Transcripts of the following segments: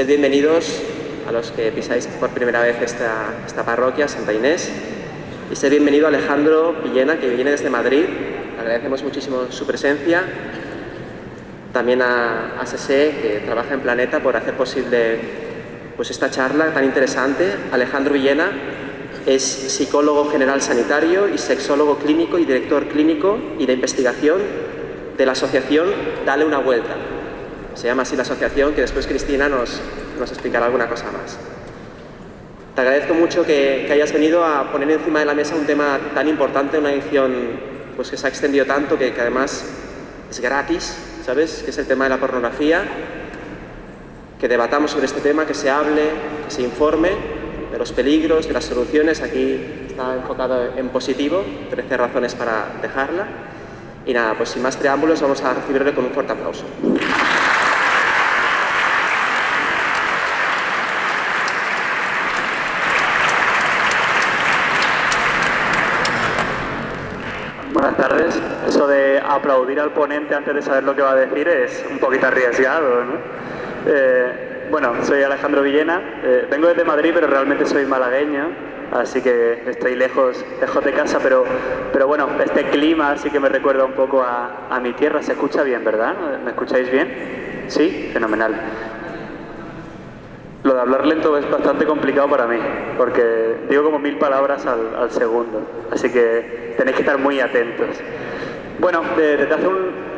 Sed bienvenidos a los que pisáis por primera vez esta parroquia, Santa Inés, y sed bienvenido a Alejandro Villena, que viene desde Madrid. Agradecemos muchísimo su presencia. También a Sese, que trabaja en Planeta, por hacer posible pues, esta charla tan interesante. Alejandro Villena es psicólogo general sanitario y sexólogo clínico y director clínico y de investigación de la asociación Dale una Vuelta. Se llama así la asociación, que después Cristina nos explicará alguna cosa más. Te agradezco mucho que hayas venido a poner encima de la mesa un tema tan importante, una edición pues, que se ha extendido tanto, que además es gratis, ¿sabes? Que es el tema de la pornografía, que debatamos sobre este tema, que se hable, que se informe de los peligros, de las soluciones. Aquí está enfocado en positivo, 13 razones para dejarla. Y nada, pues sin más preámbulos vamos a recibirle con un fuerte aplauso. Buenas tardes. Eso de aplaudir al ponente antes de saber lo que va a decir es un poquito arriesgado, ¿no? Bueno, soy Alejandro Villena, vengo desde Madrid, pero realmente soy malagueño, así que estoy lejos de casa, pero bueno, este clima sí que me recuerda un poco a mi tierra. Se escucha bien, ¿verdad? ¿Me escucháis bien? Sí, fenomenal. Lo de hablar lento es bastante complicado para mí, porque digo como 1000 palabras al segundo, así que tenéis que estar muy atentos. Bueno, desde hace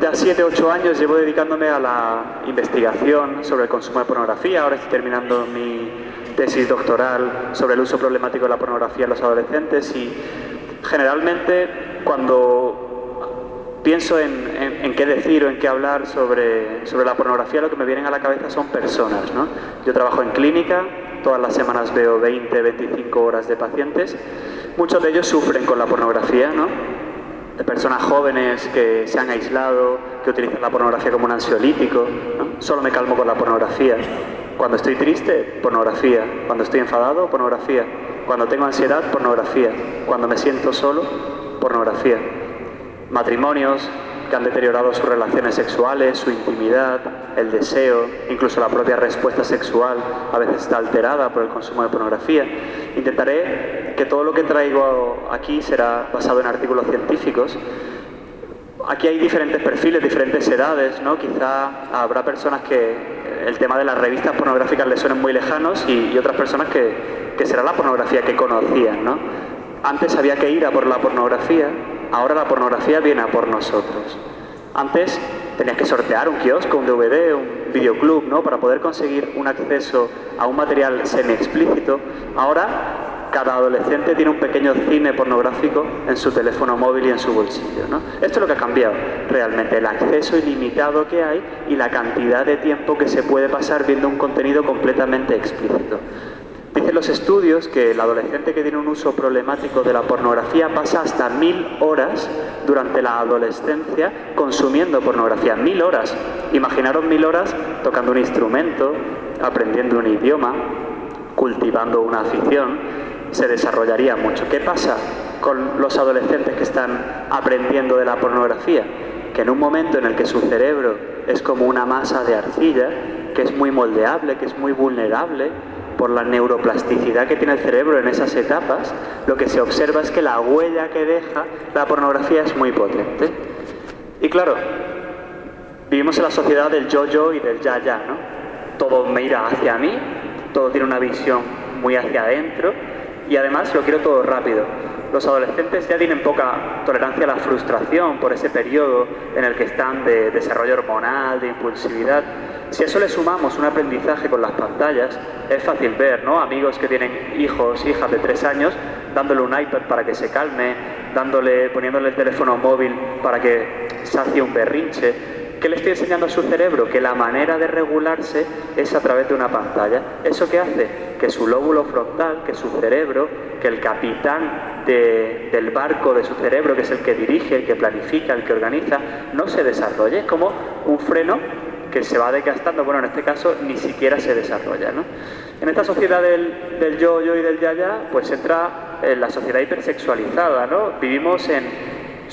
ya 7 o 8 años llevo dedicándome a la investigación sobre el consumo de pornografía. Ahora estoy terminando mi tesis doctoral sobre el uso problemático de la pornografía en los adolescentes, y generalmente cuando pienso en qué decir o en qué hablar sobre la pornografía, lo que me vienen a la cabeza son personas, ¿no? Yo trabajo en clínica, todas las semanas veo 20-25 horas de pacientes. Muchos de ellos sufren con la pornografía, ¿no? De personas jóvenes que se han aislado, que utilizan la pornografía como un ansiolítico, ¿no? Solo me calmo con la pornografía. Cuando estoy triste, pornografía. Cuando estoy enfadado, pornografía. Cuando tengo ansiedad, pornografía. Cuando me siento solo, pornografía. Matrimonios que han deteriorado sus relaciones sexuales, su intimidad, el deseo, incluso la propia respuesta sexual a veces está alterada por el consumo de pornografía. Intentaré que todo lo que traigo aquí será basado en artículos científicos. Aquí hay diferentes perfiles, diferentes edades, ¿no? Quizá habrá personas que el tema de las revistas pornográficas les suenen muy lejanos, y otras personas que será la pornografía que conocían, ¿no? Antes había que ir a por la pornografía, ahora la pornografía viene a por nosotros. Antes tenías que sortear un kiosco, un DVD, un videoclub, ¿no? Para poder conseguir un acceso a un material semi-explícito. Ahora cada adolescente tiene un pequeño cine pornográfico en su teléfono móvil y en su bolsillo, ¿no? Esto es lo que ha cambiado realmente, el acceso ilimitado que hay y la cantidad de tiempo que se puede pasar viendo un contenido completamente explícito. Dicen los estudios que el adolescente que tiene un uso problemático de la pornografía pasa hasta 1000 horas durante la adolescencia consumiendo pornografía. 1000 horas. Imaginaros 1000 horas tocando un instrumento, aprendiendo un idioma, cultivando una afición. Se desarrollaría mucho. ¿Qué pasa con los adolescentes que están aprendiendo de la pornografía? Que en un momento en el que su cerebro es como una masa de arcilla, que es muy moldeable, que es muy vulnerable, por la neuroplasticidad que tiene el cerebro en esas etapas, lo que se observa es que la huella que deja la pornografía es muy potente. Y claro, vivimos en la sociedad del yo-yo y del ya-ya, ¿no? Todo me irá hacia mí, todo tiene una visión muy hacia adentro, y además lo quiero todo rápido. Los adolescentes ya tienen poca tolerancia a la frustración por ese periodo en el que están de desarrollo hormonal, de impulsividad. Si a eso le sumamos un aprendizaje con las pantallas, es fácil ver, ¿no? Amigos que tienen hijos, hijas de 3 años, dándole un iPad para que se calme, poniéndole el teléfono móvil para que sacie un berrinche. ¿Qué le estoy enseñando a su cerebro? Que la manera de regularse es a través de una pantalla. ¿Eso qué hace? Que su lóbulo frontal, que su cerebro, que el capitán del barco de su cerebro, que es el que dirige, el que planifica, el que organiza, no se desarrolle. Es como un freno que se va desgastando. Bueno, en este caso ni siquiera se desarrolla, ¿no? En esta sociedad del yo-yo y del ya-ya, pues entra la sociedad hipersexualizada, ¿no? Vivimos en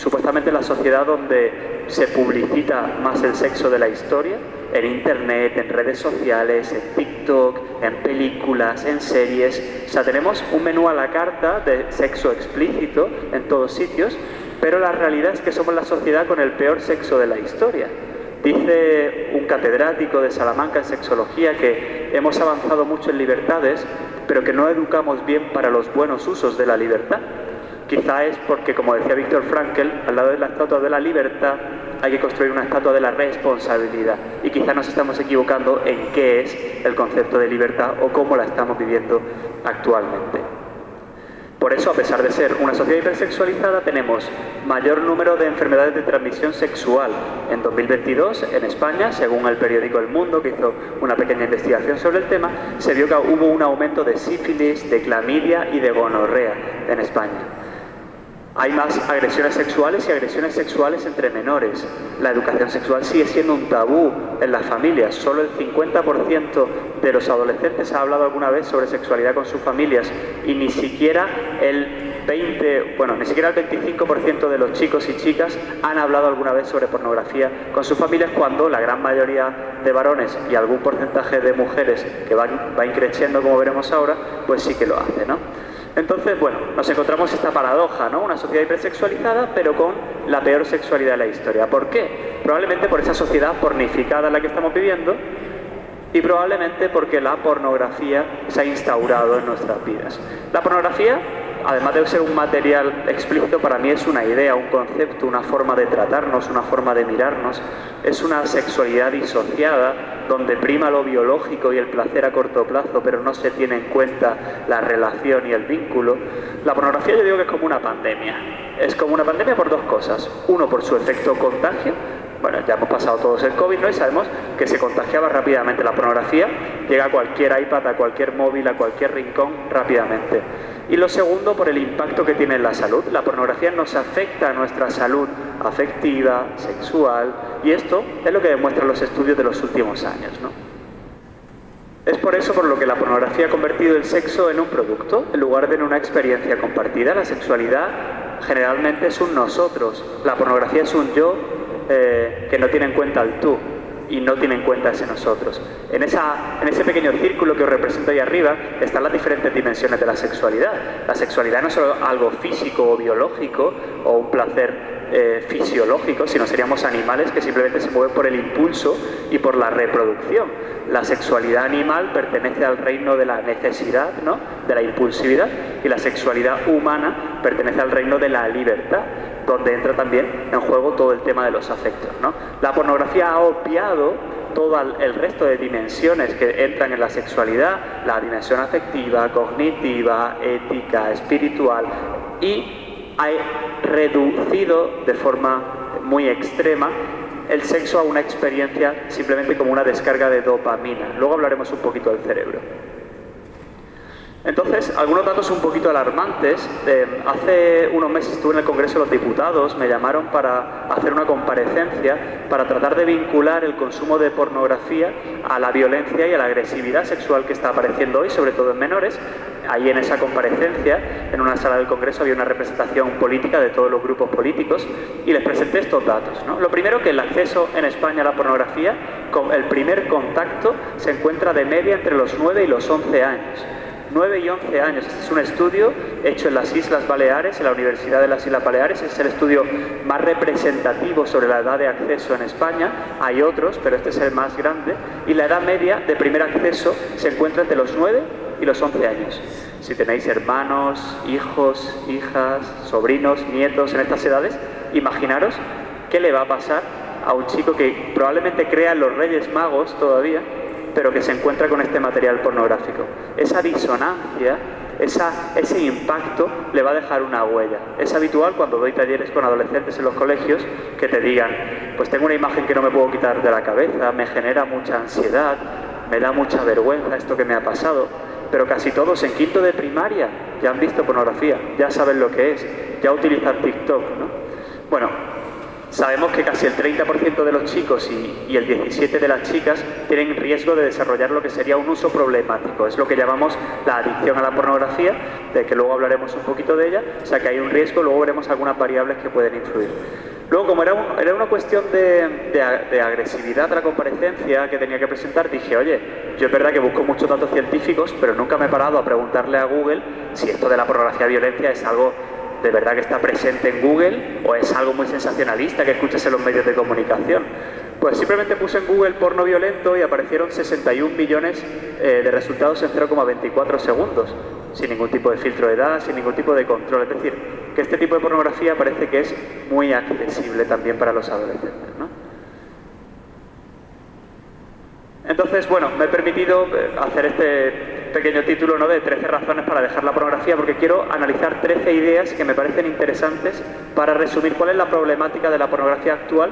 supuestamente la sociedad donde se publicita más el sexo de la historia, en internet, en redes sociales, en TikTok, en películas, en series. O sea, tenemos un menú a la carta de sexo explícito en todos sitios, pero la realidad es que somos la sociedad con el peor sexo de la historia. Dice un catedrático de Salamanca en sexología que hemos avanzado mucho en libertades, pero que no educamos bien para los buenos usos de la libertad. Quizá es porque, como decía Viktor Frankl, al lado de la estatua de la libertad hay que construir una estatua de la responsabilidad. Y quizá nos estamos equivocando en qué es el concepto de libertad o cómo la estamos viviendo actualmente. Por eso, a pesar de ser una sociedad hipersexualizada, tenemos mayor número de enfermedades de transmisión sexual. En 2022, en España, según el periódico El Mundo, que hizo una pequeña investigación sobre el tema, se vio que hubo un aumento de sífilis, de clamidia y de gonorrea en España. Hay más agresiones sexuales y agresiones sexuales entre menores. La educación sexual sigue siendo un tabú en las familias. Solo el 50% de los adolescentes ha hablado alguna vez sobre sexualidad con sus familias y ni siquiera el 25% de los chicos y chicas han hablado alguna vez sobre pornografía con sus familias, cuando la gran mayoría de varones y algún porcentaje de mujeres que va increciendo, como veremos ahora, pues sí que lo hace, ¿no? Entonces, bueno, nos encontramos esta paradoja, ¿no? Una sociedad hipersexualizada, pero con la peor sexualidad de la historia. ¿Por qué? Probablemente por esa sociedad pornificada en la que estamos viviendo y probablemente porque la pornografía se ha instaurado en nuestras vidas. La pornografía, además de ser un material explícito, para mí es una idea, un concepto, una forma de tratarnos, una forma de mirarnos. Es una sexualidad disociada, donde prima lo biológico y el placer a corto plazo, pero no se tiene en cuenta la relación y el vínculo. La pornografía, yo digo que es como una pandemia. Es como una pandemia por dos cosas. Uno, por su efecto contagio. Bueno, ya hemos pasado todos el COVID, ¿no? Y sabemos que se contagiaba rápidamente. La pornografía llega a cualquier iPad, a cualquier móvil, a cualquier rincón rápidamente. Y lo segundo, por el impacto que tiene en la salud. La pornografía nos afecta a nuestra salud afectiva, sexual, y esto es lo que demuestran los estudios de los últimos años, ¿no? Es por eso por lo que la pornografía ha convertido el sexo en un producto, en lugar de en una experiencia compartida. La sexualidad generalmente es un nosotros, la pornografía es un yo que no tiene en cuenta el tú y no tiene en cuenta ese nosotros. En ese pequeño círculo que os represento ahí arriba están las diferentes dimensiones de la sexualidad. La sexualidad no es solo algo físico o biológico o un placer fisiológico, sino seríamos animales que simplemente se mueven por el impulso y por la reproducción. La sexualidad animal pertenece al reino de la necesidad, ¿no? De la impulsividad, y la sexualidad humana pertenece al reino de la libertad, donde entra también en juego todo el tema de los afectos, ¿no? La pornografía ha obviado todo el resto de dimensiones que entran en la sexualidad, la dimensión afectiva, cognitiva, ética, espiritual, y ha reducido de forma muy extrema el sexo a una experiencia simplemente como una descarga de dopamina. Luego hablaremos un poquito del cerebro. Entonces, algunos datos un poquito alarmantes. Hace unos meses estuve en el Congreso de los Diputados, me llamaron para hacer una comparecencia para tratar de vincular el consumo de pornografía a la violencia y a la agresividad sexual que está apareciendo hoy, sobre todo en menores. Ahí en esa comparecencia, en una sala del Congreso, había una representación política de todos los grupos políticos y les presenté estos datos, ¿no? Lo primero, que el acceso en España a la pornografía, con el primer contacto, se encuentra de media entre los 9 y los 11 años. 9 y 11 años. Este es un estudio hecho en las Islas Baleares, en la Universidad de las Islas Baleares. Es el estudio más representativo sobre la edad de acceso en España. Hay otros, pero este es el más grande. Y la edad media de primer acceso se encuentra entre los 9 y los 11 años. Si tenéis hermanos, hijos, hijas, sobrinos, nietos en estas edades, imaginaros qué le va a pasar a un chico que probablemente crea en los Reyes Magos todavía, pero que se encuentra con este material pornográfico. Esa disonancia, ese impacto le va a dejar una huella. Es habitual cuando doy talleres con adolescentes en los colegios que te digan, pues tengo una imagen que no me puedo quitar de la cabeza, me genera mucha ansiedad, me da mucha vergüenza esto que me ha pasado, pero casi todos en quinto de primaria ya han visto pornografía, ya saben lo que es, ya utilizan TikTok, ¿no? Bueno, Sabemos que casi el 30% de los chicos y el 17% de las chicas tienen riesgo de desarrollar lo que sería un uso problemático. Es lo que llamamos la adicción a la pornografía, de que luego hablaremos un poquito de ella. O sea que hay un riesgo, luego veremos algunas variables que pueden influir. Luego, como era una cuestión de agresividad a la comparecencia que tenía que presentar, dije, oye, yo es verdad que busco muchos datos científicos, pero nunca me he parado a preguntarle a Google si esto de la pornografía violencia es algo de verdad que está presente en Google o es algo muy sensacionalista que escuchas en los medios de comunicación. Pues simplemente puse en Google porno violento y aparecieron 61 millones de resultados en 0,24 segundos, sin ningún tipo de filtro de edad, sin ningún tipo de control. Es decir, que este tipo de pornografía parece que es muy accesible también para los adolescentes, ¿no? Entonces, bueno, me he permitido hacer este pequeño título, ¿no?, de 13 razones para dejar la pornografía, porque quiero analizar 13 ideas que me parecen interesantes para resumir cuál es la problemática de la pornografía actual.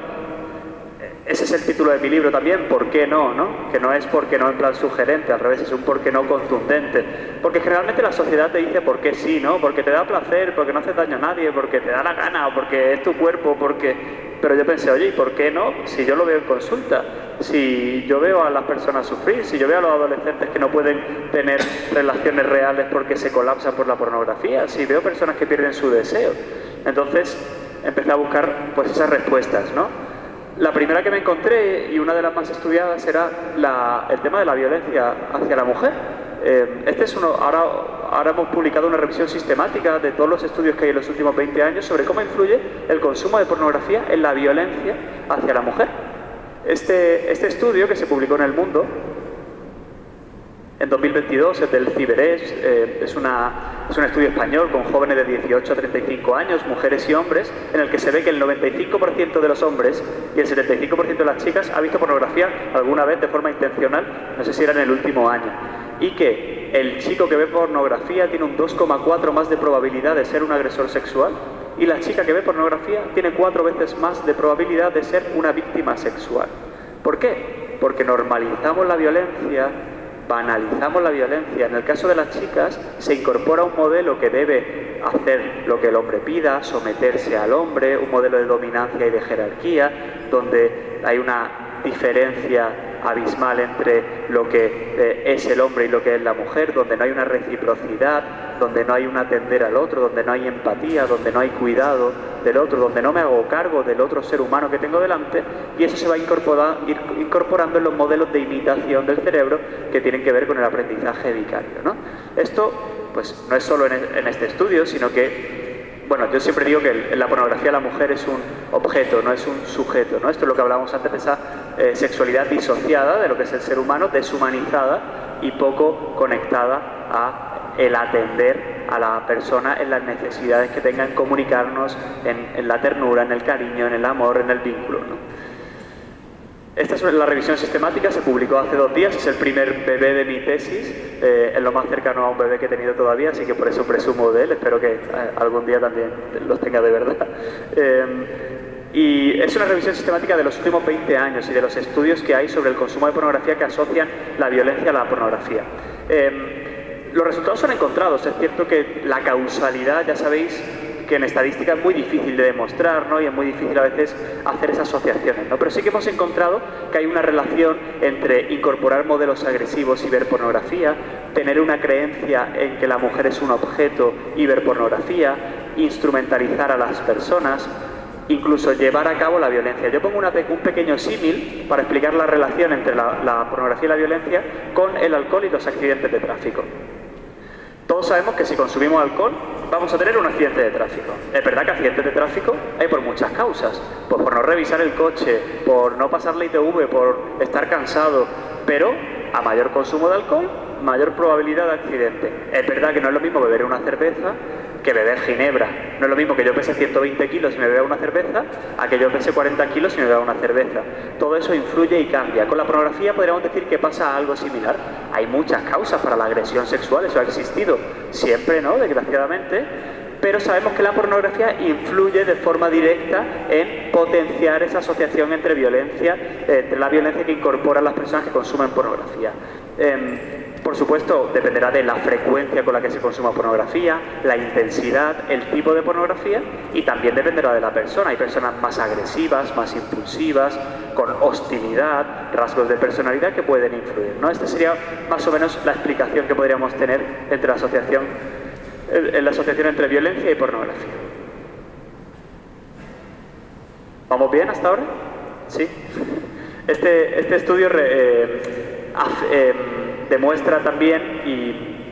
Ese es el título de mi libro también, ¿por qué no?, ¿no? Que no es porque no en plan sugerente, al revés, es un por qué no contundente. Porque generalmente la sociedad te dice por qué sí, ¿no? Porque te da placer, porque no haces daño a nadie, porque te da la gana, o porque es tu cuerpo, porque... Pero yo pensé, oye, ¿y por qué no? Si yo lo veo en consulta, si yo veo a las personas sufrir, si yo veo a los adolescentes que no pueden tener relaciones reales porque se colapsan por la pornografía, si veo personas que pierden su deseo. Entonces empecé a buscar pues esas respuestas, ¿no? La primera que me encontré, y una de las más estudiadas, era el tema de la violencia hacia la mujer. Ahora hemos publicado una revisión sistemática de todos los estudios que hay en los últimos 20 años sobre cómo influye el consumo de pornografía en la violencia hacia la mujer. Este estudio, que se publicó en El Mundo en 2022, es del CIBERES, es un estudio español con jóvenes de 18 a 35 años, mujeres y hombres, en el que se ve que el 95% de los hombres y el 75% de las chicas ha visto pornografía alguna vez de forma intencional, no sé si era en el último año, y que el chico que ve pornografía tiene un 2,4 más de probabilidad de ser un agresor sexual, y la chica que ve pornografía tiene 4 veces más de probabilidad de ser una víctima sexual. ¿Por qué? Porque normalizamos la violencia, banalizamos la violencia. En el caso de las chicas se incorpora un modelo que debe hacer lo que el hombre pida, someterse al hombre, un modelo de dominancia y de jerarquía, donde hay una diferencia abismal entre lo que es el hombre y lo que es la mujer, donde no hay una reciprocidad, donde no hay un atender al otro, donde no hay empatía, donde no hay cuidado del otro, donde no me hago cargo del otro ser humano que tengo delante, y eso se va a ir incorporando en los modelos de imitación del cerebro que tienen que ver con el aprendizaje vicario, ¿no? Esto pues no es solo en este estudio, sino que, bueno, yo siempre digo que en la pornografía la mujer es un objeto, no es un sujeto, ¿no? Esto es lo que hablábamos antes de esa sexualidad disociada de lo que es el ser humano, deshumanizada y poco conectada a el atender a la persona en las necesidades que tenga, en comunicarnos, en la ternura, en el cariño, en el amor, en el vínculo, ¿no? Esta es la revisión sistemática, se publicó hace 2 días, es el primer bebé de mi tesis, es lo más cercano a un bebé que he tenido todavía, así que por eso presumo de él, espero que algún día también los tenga de verdad. Y es una revisión sistemática de los últimos 20 años y de los estudios que hay sobre el consumo de pornografía que asocian la violencia a la pornografía. Los resultados son encontrados, es cierto que la causalidad, ya sabéis, que en estadística es muy difícil de demostrar, ¿no? Y es muy difícil a veces hacer esas asociaciones, ¿no? Pero sí que hemos encontrado que hay una relación entre incorporar modelos agresivos y ver pornografía, tener una creencia en que la mujer es un objeto y ver pornografía, instrumentalizar a las personas, incluso llevar a cabo la violencia. Yo pongo un pequeño símil para explicar la relación entre la pornografía y la violencia con el alcohol y los accidentes de tráfico. Todos sabemos que si consumimos alcohol vamos a tener un accidente de tráfico. Es verdad que accidentes de tráfico hay por muchas causas. Pues por no revisar el coche, por no pasar la ITV, por estar cansado. Pero a mayor consumo de alcohol, mayor probabilidad de accidente. Es verdad que no es lo mismo beber una cerveza que beber ginebra. No es lo mismo que yo pese 120 kilos y me beba una cerveza a que yo pese 40 kilos y me beba una cerveza. Todo eso influye y cambia. Con la pornografía podríamos decir que pasa algo similar. Hay muchas causas para la agresión sexual, eso ha existido siempre, ¿no? Desgraciadamente. Pero sabemos que la pornografía influye de forma directa en potenciar esa asociación entre violencia, entre la violencia que incorporan las personas que consumen pornografía. Por supuesto, dependerá de la frecuencia con la que se consuma pornografía, la intensidad, el tipo de pornografía, y también dependerá de la persona. Hay personas más agresivas, más impulsivas, con hostilidad, rasgos de personalidad que pueden influir, ¿no? Esta sería más o menos la explicación que podríamos tener entre la asociación entre violencia y pornografía. ¿Vamos bien hasta ahora? ¿Sí? Este estudio demuestra también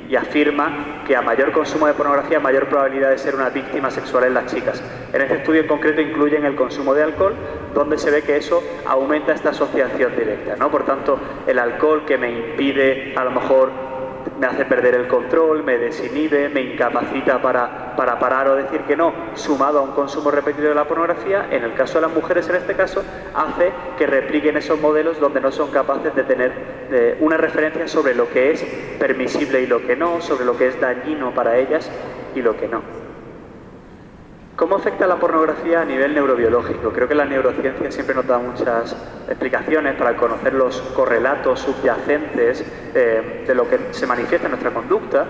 y afirma que a mayor consumo de pornografía, mayor probabilidad de ser una víctima sexual en las chicas. En este estudio en concreto incluyen el consumo de alcohol, donde se ve que eso aumenta esta asociación directa, ¿no? Por tanto, el alcohol que me impide, a lo mejor me hace perder el control, me desinhibe, me incapacita para parar o decir que no, sumado a un consumo repetido de la pornografía, en el caso de las mujeres en este caso, hace que repliquen esos modelos donde no son capaces de tener una referencia sobre lo que es permisible y lo que no, sobre lo que es dañino para ellas y lo que no. ¿Cómo afecta la pornografía a nivel neurobiológico? Creo que la neurociencia siempre nos da muchas explicaciones para conocer los correlatos subyacentes de lo que se manifiesta en nuestra conducta.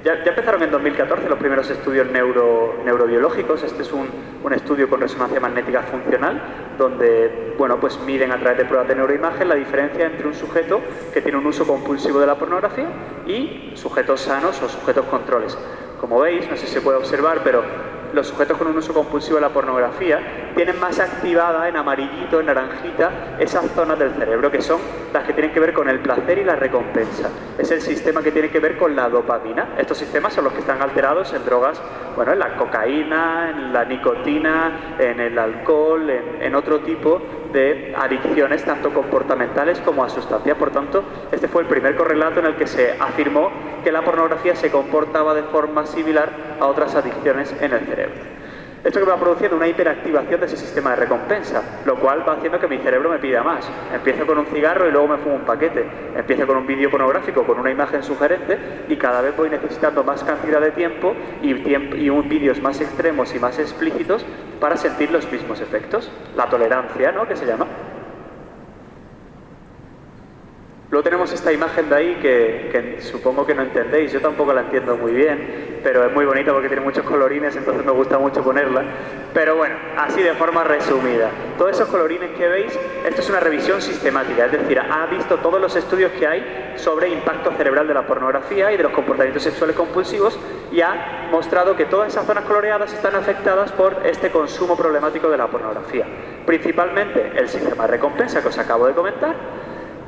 Ya empezaron en 2014 los primeros estudios neurobiológicos. Este es un estudio con resonancia magnética funcional, donde pues miden a través de pruebas de neuroimagen la diferencia entre un sujeto que tiene un uso compulsivo de la pornografía y sujetos sanos o sujetos controles. Como veis, no sé si se puede observar, pero los sujetos con un uso compulsivo de la pornografía tienen más activada en amarillito, en naranjita, esas zonas del cerebro que son las que tienen que ver con el placer y la recompensa. Es el sistema que tiene que ver con la dopamina. Estos sistemas son los que están alterados en drogas, en la cocaína, en la nicotina, en el alcohol, en otro tipo de adicciones, tanto comportamentales como a sustancias. Por tanto, este fue el primer correlato en el que se afirmó que la pornografía se comportaba de forma similar a otras adicciones en el cerebro. Esto que va produciendo una hiperactivación de ese sistema de recompensa, lo cual va haciendo que mi cerebro me pida más. Empiezo con un cigarro y luego me fumo un paquete. Empiezo con un vídeo pornográfico con una imagen sugerente y cada vez voy necesitando más cantidad de tiempo y vídeos más extremos y más explícitos para sentir los mismos efectos. La tolerancia, ¿no?, que se llama. Luego tenemos esta imagen de ahí que supongo que no entendéis, yo tampoco la entiendo muy bien, pero es muy bonita porque tiene muchos colorines, entonces me gusta mucho ponerla. Pero bueno, así de forma resumida, todos esos colorines que veis, esto es una revisión sistemática, es decir, ha visto todos los estudios que hay sobre impacto cerebral de la pornografía y de los comportamientos sexuales compulsivos y ha mostrado que todas esas zonas coloreadas están afectadas por este consumo problemático de la pornografía. Principalmente el sistema de recompensa que os acabo de comentar.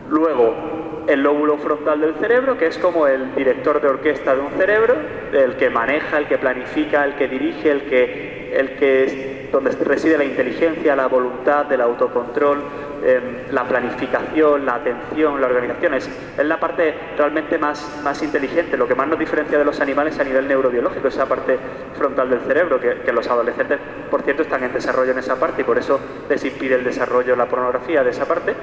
Luego, el lóbulo frontal del cerebro, que es como el director de orquesta de un cerebro, el que maneja, el que planifica, el que dirige, el que es donde reside la inteligencia, la voluntad, el autocontrol, la planificación, la atención, la organización. Es la parte realmente más inteligente, lo que más nos diferencia de los animales a nivel neurobiológico, esa parte frontal del cerebro, que los adolescentes, por cierto, están en desarrollo en esa parte y por eso les impide el desarrollo la pornografía de esa parte.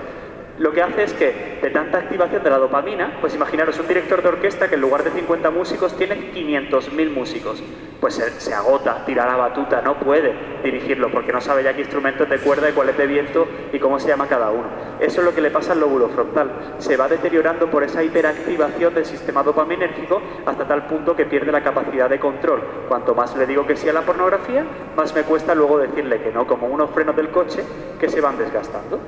Lo que hace es que de tanta activación de la dopamina, pues imaginaros un director de orquesta que en lugar de 50 músicos tiene 500.000 músicos. Pues se agota, tira la batuta, no puede dirigirlo porque no sabe ya qué instrumentos de cuerda y cuál es de viento y cómo se llama cada uno. Eso es lo que le pasa al lóbulo frontal. Se va deteriorando por esa hiperactivación del sistema dopaminérgico hasta tal punto que pierde la capacidad de control. Cuanto más le digo que sí a la pornografía, más me cuesta luego decirle que no, como unos frenos del coche que se van desgastando.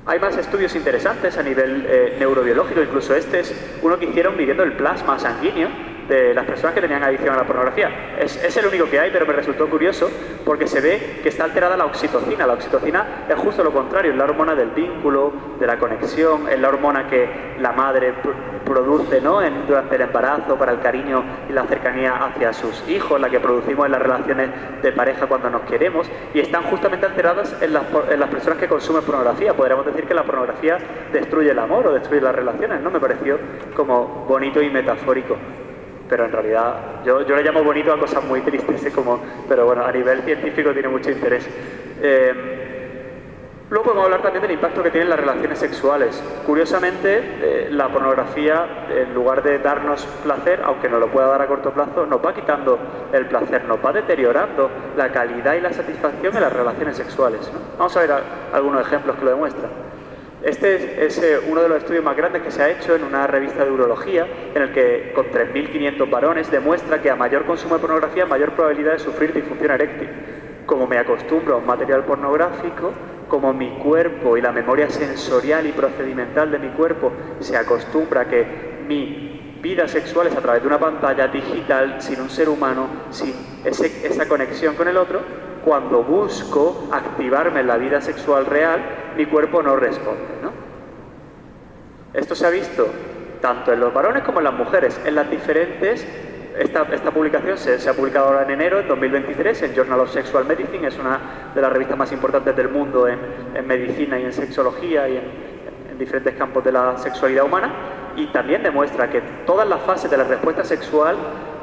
Hay más estudios interesantes a nivel neurobiológico, incluso este es uno que hicieron midiendo el plasma sanguíneo de las personas que tenían adicción a la pornografía. Es el único que hay, pero me resultó curioso porque se ve que está alterada la oxitocina. La oxitocina es justo lo contrario, es la hormona del vínculo, de la conexión, es la hormona que la madre produce, ¿no?, durante el embarazo para el cariño y la cercanía hacia sus hijos, la que producimos en las relaciones de pareja cuando nos queremos, y están justamente alteradas en las personas que consumen pornografía. Podríamos decir que la pornografía destruye el amor o destruye las relaciones, ¿no? Me pareció como bonito y metafórico. Pero en realidad yo le llamo bonito a cosas muy tristes, pero bueno, a nivel científico tiene mucho interés. Luego podemos hablar también del impacto que tienen las relaciones sexuales. Curiosamente, la pornografía, en lugar de darnos placer, aunque nos lo pueda dar a corto plazo, nos va quitando el placer, nos va deteriorando la calidad y la satisfacción en las relaciones sexuales, ¿no? Vamos a ver algunos ejemplos que lo demuestran. Este es uno de los estudios más grandes que se ha hecho en una revista de urología, en el que con 3.500 varones demuestra que a mayor consumo de pornografía, mayor probabilidad de sufrir disfunción eréctil. Como me acostumbro a un material pornográfico, como mi cuerpo y la memoria sensorial y procedimental de mi cuerpo se acostumbra a que mi vida sexual es a través de una pantalla digital, sin un ser humano, sin esa conexión con el otro, cuando busco activarme en la vida sexual real, mi cuerpo no responde, ¿no? Esto se ha visto tanto en los varones como en las mujeres, en las diferentes... Esta publicación se ha publicado ahora en enero de 2023 en Journal of Sexual Medicine, es una de las revistas más importantes del mundo en medicina y en sexología y en diferentes campos de la sexualidad humana, y también demuestra que todas las fases de la respuesta sexual,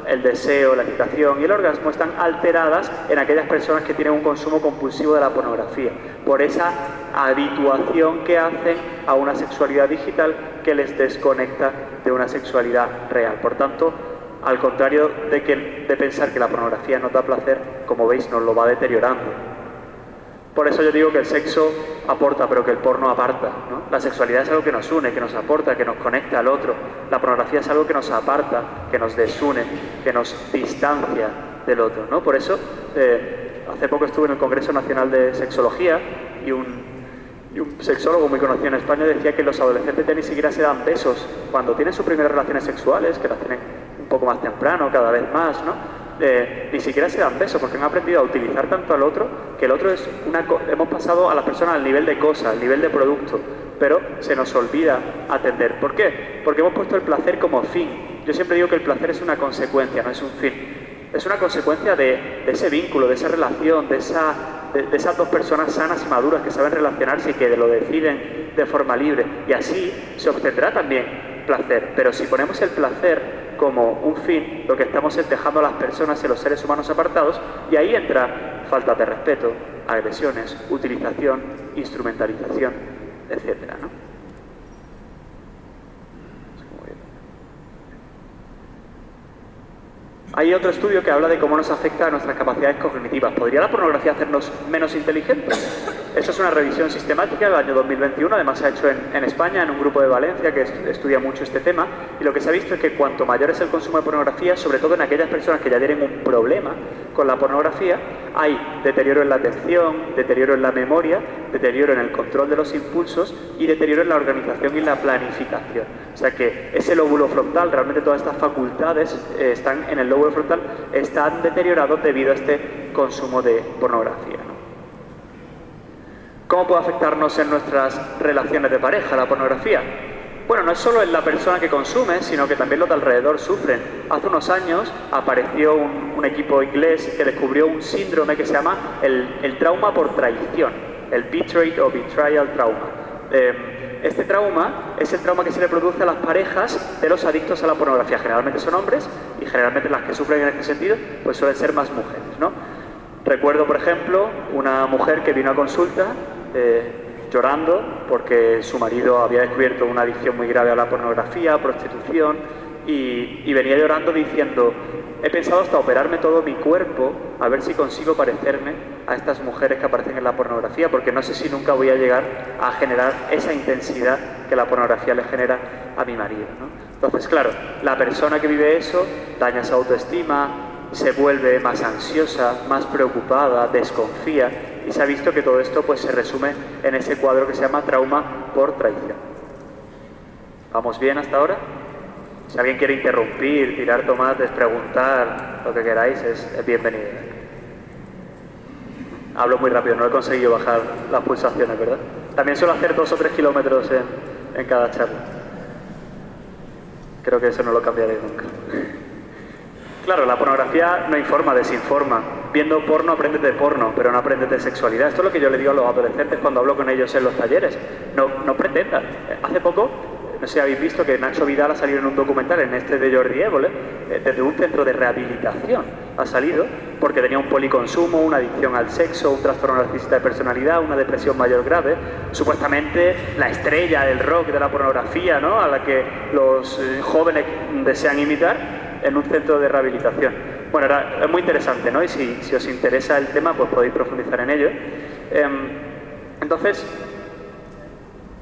el deseo, la excitación y el orgasmo, están alteradas en aquellas personas que tienen un consumo compulsivo de la pornografía, por esa habituación que hacen a una sexualidad digital que les desconecta de una sexualidad real. Por tanto, al contrario de pensar que la pornografía nos da placer, como veis, nos lo va deteriorando. Por eso yo digo que el sexo aporta, pero que el porno aparta, ¿no? La sexualidad es algo que nos une, que nos aporta, que nos conecta al otro. La pornografía es algo que nos aparta, que nos desune, que nos distancia del otro, ¿no? Por eso, hace poco estuve en el Congreso Nacional de Sexología y un sexólogo muy conocido en España decía que los adolescentes ya ni siquiera se dan besos cuando tienen sus primeras relaciones sexuales, que las tienen un poco más temprano, cada vez más, ¿no? Ni siquiera se dan besos porque han aprendido a utilizar tanto al otro, que el otro es hemos pasado a las personas al nivel de cosa, al nivel de producto, pero se nos olvida atender. ¿Por qué? Porque hemos puesto el placer como fin. Yo siempre digo que el placer es una consecuencia, no es un fin. Es una consecuencia de ese vínculo, de esa relación, de esas dos personas sanas y maduras que saben relacionarse y que lo deciden de forma libre. Y así se obtendrá también placer. Pero si ponemos el placer como un fin, lo que estamos es dejando a las personas y a los seres humanos apartados, y ahí entra falta de respeto, agresiones, utilización, instrumentalización, etcétera, ¿no? Hay otro estudio que habla de cómo nos afecta a nuestras capacidades cognitivas. ¿Podría la pornografía hacernos menos inteligentes? Esto es una revisión sistemática del año 2021, además se ha hecho en España, en un grupo de Valencia que estudia mucho este tema, y lo que se ha visto es que cuanto mayor es el consumo de pornografía, sobre todo en aquellas personas que ya tienen un problema con la pornografía, hay deterioro en la atención, deterioro en la memoria, deterioro en el control de los impulsos y deterioro en la organización y la planificación. O sea que ese lóbulo frontal, realmente todas estas facultades están en el lóbulo frontal, están deteriorados debido a este consumo de pornografía, ¿no? ¿Cómo puede afectarnos en nuestras relaciones de pareja la pornografía? Bueno, no es solo en la persona que consume, sino que también los de alrededor sufren. Hace unos años apareció un equipo inglés que descubrió un síndrome que se llama el trauma por traición, el betrayed o betrayal trauma. Este trauma es el trauma que se le produce a las parejas de los adictos a la pornografía. Generalmente son hombres y generalmente las que sufren en este sentido pues suelen ser más mujeres, ¿no? Recuerdo, por ejemplo, una mujer que vino a consulta llorando porque su marido había descubierto una adicción muy grave a la pornografía, a prostitución, y venía llorando diciendo: he pensado hasta operarme todo mi cuerpo a ver si consigo parecerme a estas mujeres que aparecen en la pornografía, porque no sé si nunca voy a llegar a generar esa intensidad que la pornografía le genera a mi marido, ¿no? Entonces, claro, la persona que vive eso daña su autoestima, se vuelve más ansiosa, más preocupada, desconfía, y se ha visto que todo esto pues se resume en ese cuadro que se llama trauma por traición. ¿Vamos bien hasta ahora? Si alguien quiere interrumpir, tirar tomates, preguntar, lo que queráis, es bienvenido. Hablo muy rápido, no he conseguido bajar las pulsaciones, ¿verdad? También suelo hacer 2 o 3 kilómetros en cada charla. Creo que eso no lo cambiaré nunca. Claro, la pornografía no informa, desinforma. Viendo porno aprendes de porno, pero no aprendes de sexualidad. Esto es lo que yo le digo a los adolescentes cuando hablo con ellos en los talleres. No pretendan. Hace poco, no sé si habéis visto que Nacho Vidal ha salido en un documental, en este de Jordi Évole, desde un centro de rehabilitación ha salido, porque tenía un policonsumo, una adicción al sexo, un trastorno narcisista de personalidad, una depresión mayor grave. Supuestamente la estrella del rock, de la pornografía, ¿no?, a la que los jóvenes desean imitar, en un centro de rehabilitación. Bueno, es muy interesante, ¿no? Y si os interesa el tema, pues podéis profundizar en ello. Entonces,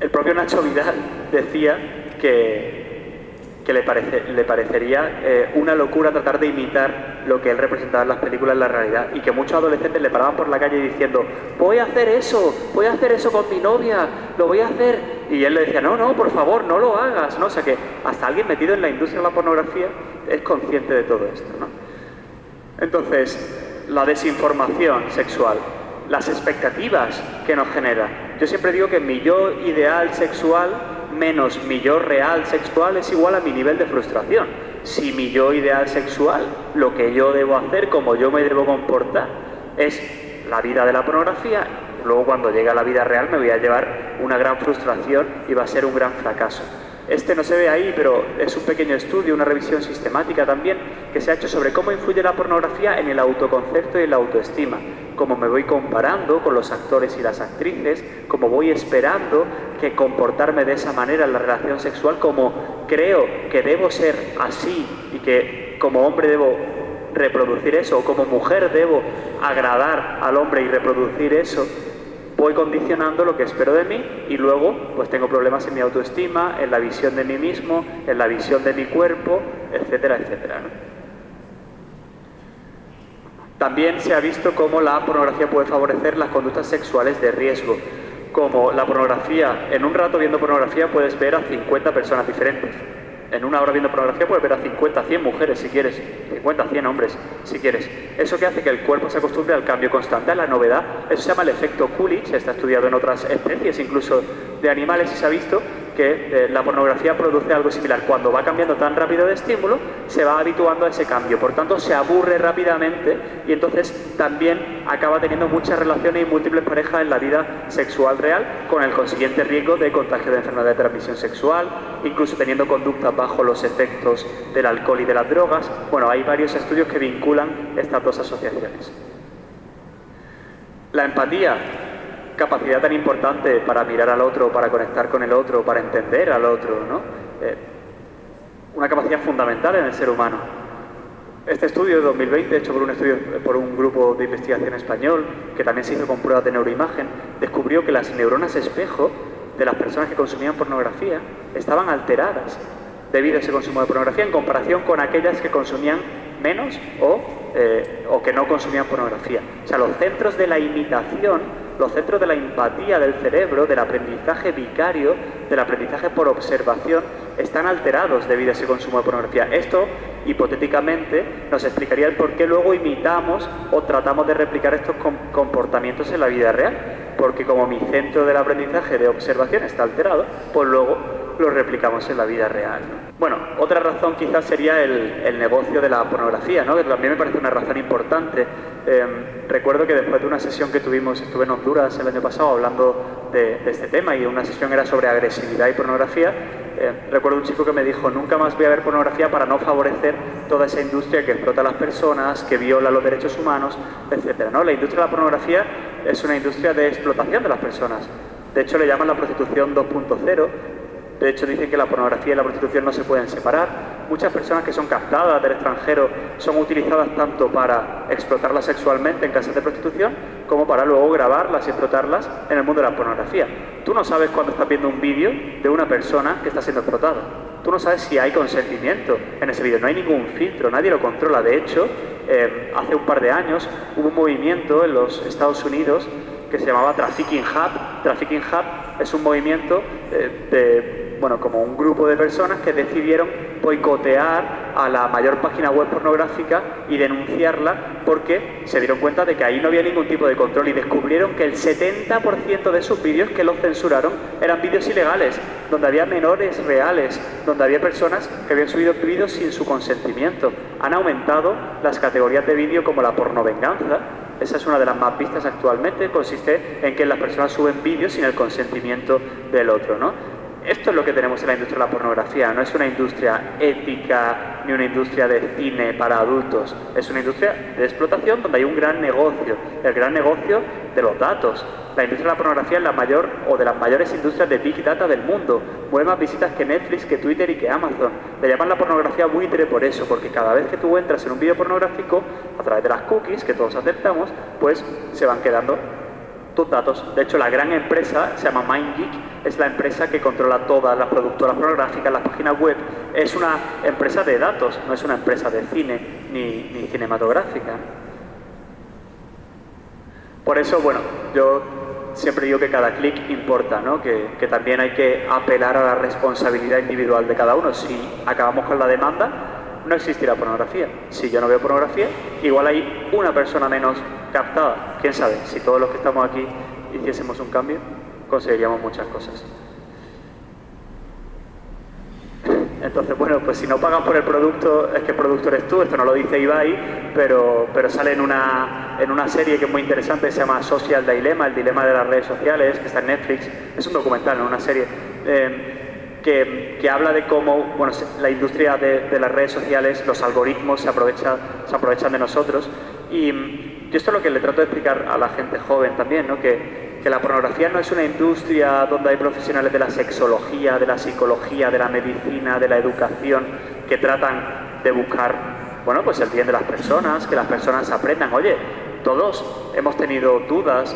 El propio Nacho Vidal decía que le parecería una locura tratar de imitar lo que él representaba en las películas en la realidad, y que muchos adolescentes le paraban por la calle diciendo voy a hacer eso con mi novia, lo voy a hacer, y él le decía no, por favor, no lo hagas, ¿no? O sea que hasta alguien metido en la industria de la pornografía es consciente de todo esto, ¿no? Entonces, la desinformación sexual, las expectativas que nos genera. Yo siempre digo que mi yo ideal sexual menos mi yo real sexual es igual a mi nivel de frustración. Si mi yo ideal sexual, lo que yo debo hacer, como yo me debo comportar, es la vida de la pornografía, luego cuando llegue a la vida real me voy a llevar una gran frustración y va a ser un gran fracaso. Este no se ve ahí, pero es un pequeño estudio, una revisión sistemática también, que se ha hecho sobre cómo influye la pornografía en el autoconcepto y en la autoestima, cómo me voy comparando con los actores y las actrices, cómo voy esperando que comportarme de esa manera en la relación sexual, como creo que debo ser así y que como hombre debo reproducir eso, o como mujer debo agradar al hombre y reproducir eso. Voy condicionando lo que espero de mí y luego pues tengo problemas en mi autoestima, en la visión de mí mismo, en la visión de mi cuerpo, etcétera, etcétera, ¿no? También se ha visto cómo la pornografía puede favorecer las conductas sexuales de riesgo. Como la pornografía, en un rato viendo pornografía puedes ver a 50 personas diferentes. En una hora viendo pornografía puedes ver a 50, 100 mujeres si quieres, 50, 100 hombres si quieres. Eso que hace que el cuerpo se acostumbre al cambio constante, a la novedad. Eso se llama el efecto Coolidge, está estudiado en otras especies, incluso de animales, y se ha visto que la pornografía produce algo similar. Cuando va cambiando tan rápido de estímulo, se va habituando a ese cambio. Por tanto, se aburre rápidamente y entonces también acaba teniendo muchas relaciones y múltiples parejas en la vida sexual real, con el consiguiente riesgo de contagio de enfermedad de transmisión sexual, incluso teniendo conductas bajo los efectos del alcohol y de las drogas. Bueno, hay varios estudios que vinculan estas dos asociaciones. La empatía, capacidad tan importante para mirar al otro, para conectar con el otro, para entender al otro, ¿no? Una capacidad fundamental en el ser humano. Este estudio de 2020, hecho por un grupo de investigación español, que también se hizo con pruebas de neuroimagen, descubrió que las neuronas espejo de las personas que consumían pornografía estaban alteradas debido a ese consumo de pornografía en comparación con aquellas que consumían menos o que no consumían pornografía. O sea, los centros de la imitación, los centros de la empatía del cerebro, del aprendizaje vicario, del aprendizaje por observación, están alterados debido a ese consumo de pornografía. Esto, hipotéticamente, nos explicaría el por qué luego imitamos o tratamos de replicar estos comportamientos en la vida real. Porque como mi centro del aprendizaje de observación está alterado, pues luego lo replicamos en la vida real, ¿no? Bueno, otra razón quizás sería el negocio de la pornografía, ¿no? Que también me parece una razón importante. Recuerdo que después de una sesión que tuvimos, estuve en Honduras el año pasado hablando de este tema, y una sesión era sobre agresividad y pornografía. Recuerdo un chico que me dijo: nunca más voy a ver pornografía para no favorecer toda esa industria que explota a las personas, que viola los derechos humanos, etcétera, ¿no? La industria de la pornografía es una industria de explotación de las personas. De hecho, le llaman la prostitución 2.0. De hecho, dicen que la pornografía y la prostitución no se pueden separar. Muchas personas que son captadas del extranjero son utilizadas tanto para explotarlas sexualmente en casas de prostitución como para luego grabarlas y explotarlas en el mundo de la pornografía. Tú no sabes cuando estás viendo un vídeo de una persona que está siendo explotada. Tú no sabes si hay consentimiento en ese vídeo. No hay ningún filtro, nadie lo controla. De hecho, hace un par de años hubo un movimiento en los Estados Unidos que se llamaba Trafficking Hub. Trafficking Hub es un movimiento como un grupo de personas que decidieron boicotear a la mayor página web pornográfica y denunciarla porque se dieron cuenta de que ahí no había ningún tipo de control, y descubrieron que el 70% de sus vídeos que los censuraron eran vídeos ilegales, donde había menores reales, donde había personas que habían subido vídeos sin su consentimiento. Han aumentado las categorías de vídeo como la pornovenganza. Esa es una de las más vistas actualmente. Consiste en que las personas suben vídeos sin el consentimiento del otro, ¿no? Esto es lo que tenemos en la industria de la pornografía. No es una industria ética ni una industria de cine para adultos. Es una industria de explotación donde hay un gran negocio, el gran negocio de los datos. La industria de la pornografía es la mayor o de las mayores industrias de Big Data del mundo. Mueve más visitas que Netflix, que Twitter y que Amazon. Le llaman la pornografía buitre por eso, porque cada vez que tú entras en un vídeo pornográfico, a través de las cookies que todos aceptamos, pues se van quedando tus datos. De hecho, la gran empresa se llama MindGeek, es la empresa que controla todas las productoras pornográficas, las páginas web. Es una empresa de datos, no es una empresa de cine ni cinematográfica. Por eso, bueno, yo siempre digo que cada clic importa, ¿no? Que también hay que apelar a la responsabilidad individual de cada uno. Si acabamos con la demanda, no existirá pornografía. Si yo no veo pornografía, igual hay una persona menos captada. ¿Quién sabe? Si todos los que estamos aquí hiciésemos un cambio, conseguiríamos muchas cosas. Entonces, bueno, pues si no pagas por el producto, es que el producto eres tú. Esto no lo dice Ibai, pero sale en una serie que es muy interesante, que se llama Social Dilemma, el dilema de las redes sociales, que está en Netflix. Es un documental, no una serie, que habla de cómo, bueno, la industria de las redes sociales, los algoritmos se aprovechan de nosotros. Y esto es lo que le trato de explicar a la gente joven también, ¿no? Que la pornografía no es una industria donde hay profesionales de la sexología, de la psicología, de la medicina, de la educación, que tratan de buscar, bueno, pues el bien de las personas, que las personas aprendan. Oye, todos hemos tenido dudas,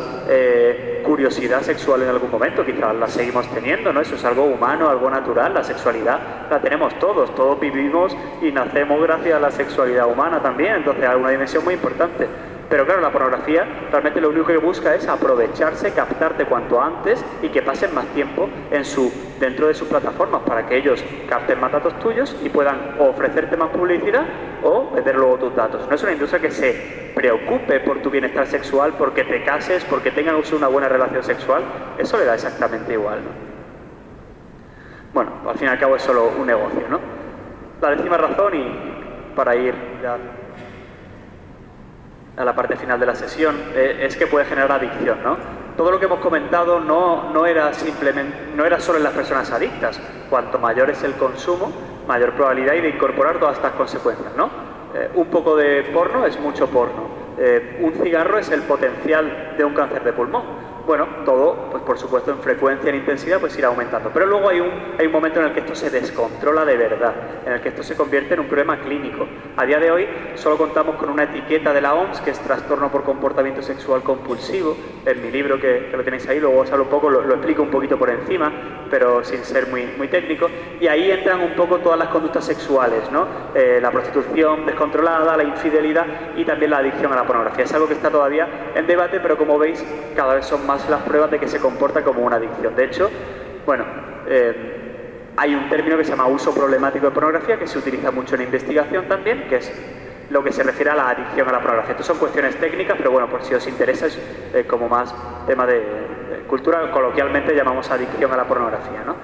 curiosidad sexual en algún momento, quizás la seguimos teniendo, ¿no? Eso es algo humano, algo natural, la sexualidad la tenemos todos vivimos y nacemos gracias a la sexualidad humana también, entonces hay una dimensión muy importante. Pero claro, la pornografía realmente lo único que busca es aprovecharse, captarte cuanto antes y que pasen más tiempo dentro de sus plataformas para que ellos capten más datos tuyos y puedan o ofrecerte más publicidad o vender luego tus datos. No es una industria que se preocupe por tu bienestar sexual, porque te cases, porque tengas una buena relación sexual. Eso le da exactamente igual, ¿no? Bueno, al fin y al cabo es solo un negocio, ¿no? La 10ª razón, y para ir ya a la parte final de la sesión, es que puede generar adicción, ¿no? Todo lo que hemos comentado no era solo en las personas adictas. Cuanto mayor es el consumo, mayor probabilidad hay de incorporar todas estas consecuencias, ¿no? Un poco de porno es mucho porno. Un cigarro es el potencial de un cáncer de pulmón. Bueno, todo, pues por supuesto, en frecuencia, en intensidad, pues irá aumentando. Pero luego hay un momento en el que esto se descontrola de verdad, en el que esto se convierte en un problema clínico. A día de hoy solo contamos con una etiqueta de la OMS, que es trastorno por comportamiento sexual compulsivo. En mi libro, que lo tenéis ahí, luego os hablo un poco, lo explico un poquito por encima, pero sin ser muy técnico. Y ahí entran un poco todas las conductas sexuales, ¿no? La prostitución descontrolada, la infidelidad y también la adicción a la pornografía. Es algo que está todavía en debate, pero como veis, cada vez son más las pruebas de que se comporta como una adicción. De hecho, bueno, hay un término que se llama uso problemático de pornografía, que se utiliza mucho en investigación también, que es lo que se refiere a la adicción a la pornografía. Estas son cuestiones técnicas, pero bueno, por si os interesa, es como más tema de cultura, coloquialmente llamamos adicción a la pornografía, ¿no?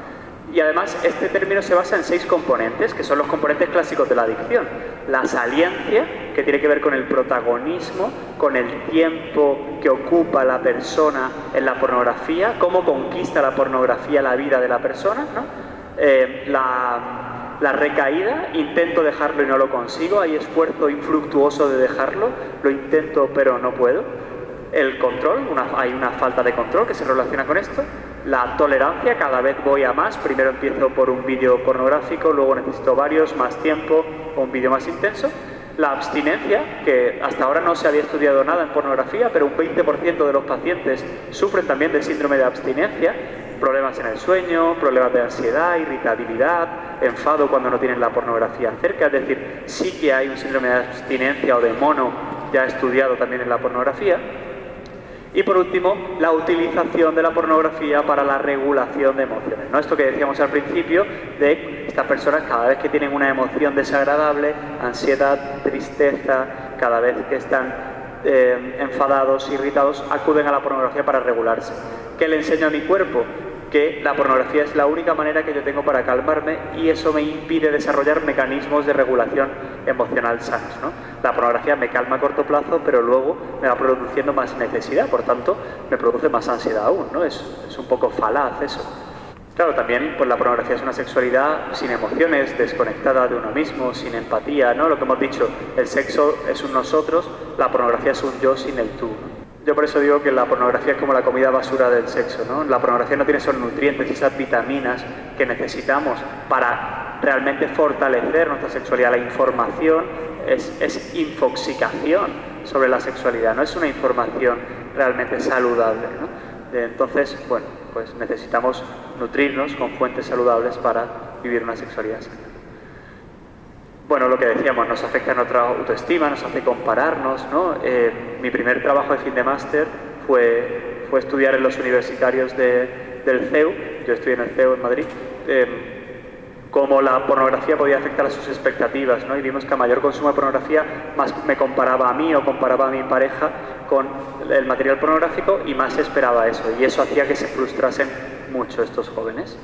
Y además este término se basa en 6 componentes, que son los componentes clásicos de la adicción. La saliencia, que tiene que ver con el protagonismo, con el tiempo que ocupa la persona en la pornografía, cómo conquista la pornografía la vida de la persona, ¿no? La recaída, intento dejarlo y no lo consigo, hay esfuerzo infructuoso de dejarlo, lo intento pero no puedo. El control, hay una falta de control que se relaciona con esto. La tolerancia, cada vez voy a más, primero empiezo por un vídeo pornográfico, luego necesito varios, más tiempo, o un vídeo más intenso. La abstinencia, que hasta ahora no se había estudiado nada en pornografía, pero un 20% de los pacientes sufren también de síndrome de abstinencia, problemas en el sueño, problemas de ansiedad, irritabilidad, enfado cuando no tienen la pornografía cerca, es decir, sí que hay un síndrome de abstinencia o de mono ya estudiado también en la pornografía. Y por último, la utilización de la pornografía para la regulación de emociones, ¿no? Esto que decíamos al principio, de estas personas cada vez que tienen una emoción desagradable, ansiedad, tristeza, cada vez que están enfadados, irritados, acuden a la pornografía para regularse. ¿Qué le enseño a mi cuerpo? Que la pornografía es la única manera que yo tengo para calmarme y eso me impide desarrollar mecanismos de regulación emocional sanos, ¿no? La pornografía me calma a corto plazo, pero luego me va produciendo más necesidad, por tanto, me produce más ansiedad aún, ¿no? Es un poco falaz eso. Claro, también pues la pornografía es una sexualidad sin emociones, desconectada de uno mismo, sin empatía, ¿no? Lo que hemos dicho, el sexo es un nosotros, la pornografía es un yo sin el tú, ¿no? Yo por eso digo que la pornografía es como la comida basura del sexo, ¿no? La pornografía no tiene esos nutrientes y esas vitaminas que necesitamos para realmente fortalecer nuestra sexualidad. La información es infoxicación. sobre la sexualidad, no es una información realmente saludable, ¿no? Entonces, bueno, pues necesitamos nutrirnos con fuentes saludables para vivir una sexualidad sana. Bueno, lo que decíamos, nos afecta a nuestra autoestima, nos hace compararnos, ¿no? Mi primer trabajo de fin de máster fue estudiar en los universitarios del CEU, yo estudié en el CEU en Madrid, cómo la pornografía podía afectar a sus expectativas, ¿no? Y vimos que a mayor consumo de pornografía, más me comparaba a mí o comparaba a mi pareja con el material pornográfico y más esperaba eso, y eso hacía que se frustrasen mucho estos jóvenes.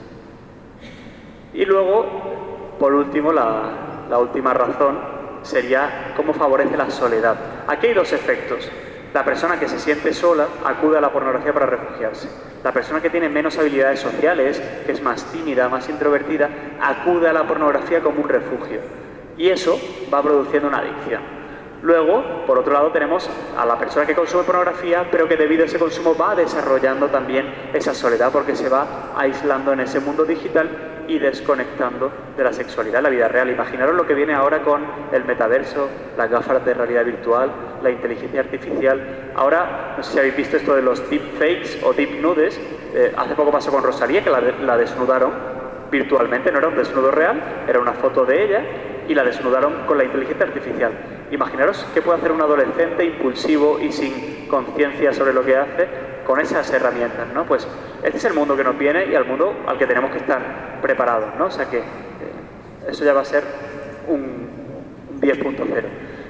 Y luego, por último, la última razón sería cómo favorece la soledad. Aquí hay dos efectos. La persona que se siente sola acude a la pornografía para refugiarse. La persona que tiene menos habilidades sociales, que es más tímida, más introvertida, acude a la pornografía como un refugio. Y eso va produciendo una adicción. Luego, por otro lado, tenemos a la persona que consume pornografía, pero que debido a ese consumo va desarrollando también esa soledad, porque se va aislando en ese mundo digital y desconectando de la sexualidad en la vida real. Imaginaros lo que viene ahora con el metaverso, las gafas de realidad virtual, la inteligencia artificial. Ahora, no sé si habéis visto esto de los deepfakes o deep nudes. Hace poco pasó con Rosalía, que la desnudaron virtualmente, no era un desnudo real, era una foto de ella y la desnudaron con la inteligencia artificial. Imaginaros qué puede hacer un adolescente impulsivo y sin conciencia sobre lo que hace con esas herramientas, ¿no? Pues este es el mundo que nos viene y al mundo al que tenemos que estar preparados, ¿no? O sea que eso ya va a ser un 10.0.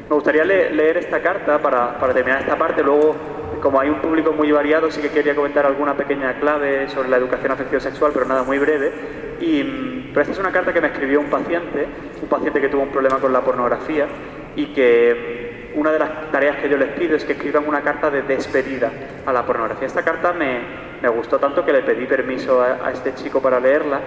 Me gustaría leer esta carta para terminar esta parte. Luego, como hay un público muy variado, sí que quería comentar alguna pequeña clave sobre la educación afectivo-sexual, pero nada, muy breve. Pero esta es una carta que me escribió un paciente que tuvo un problema con la pornografía y que una de las tareas que yo les pido es que escriban una carta de despedida a la pornografía. Esta carta me gustó tanto que le pedí permiso a este chico para leerla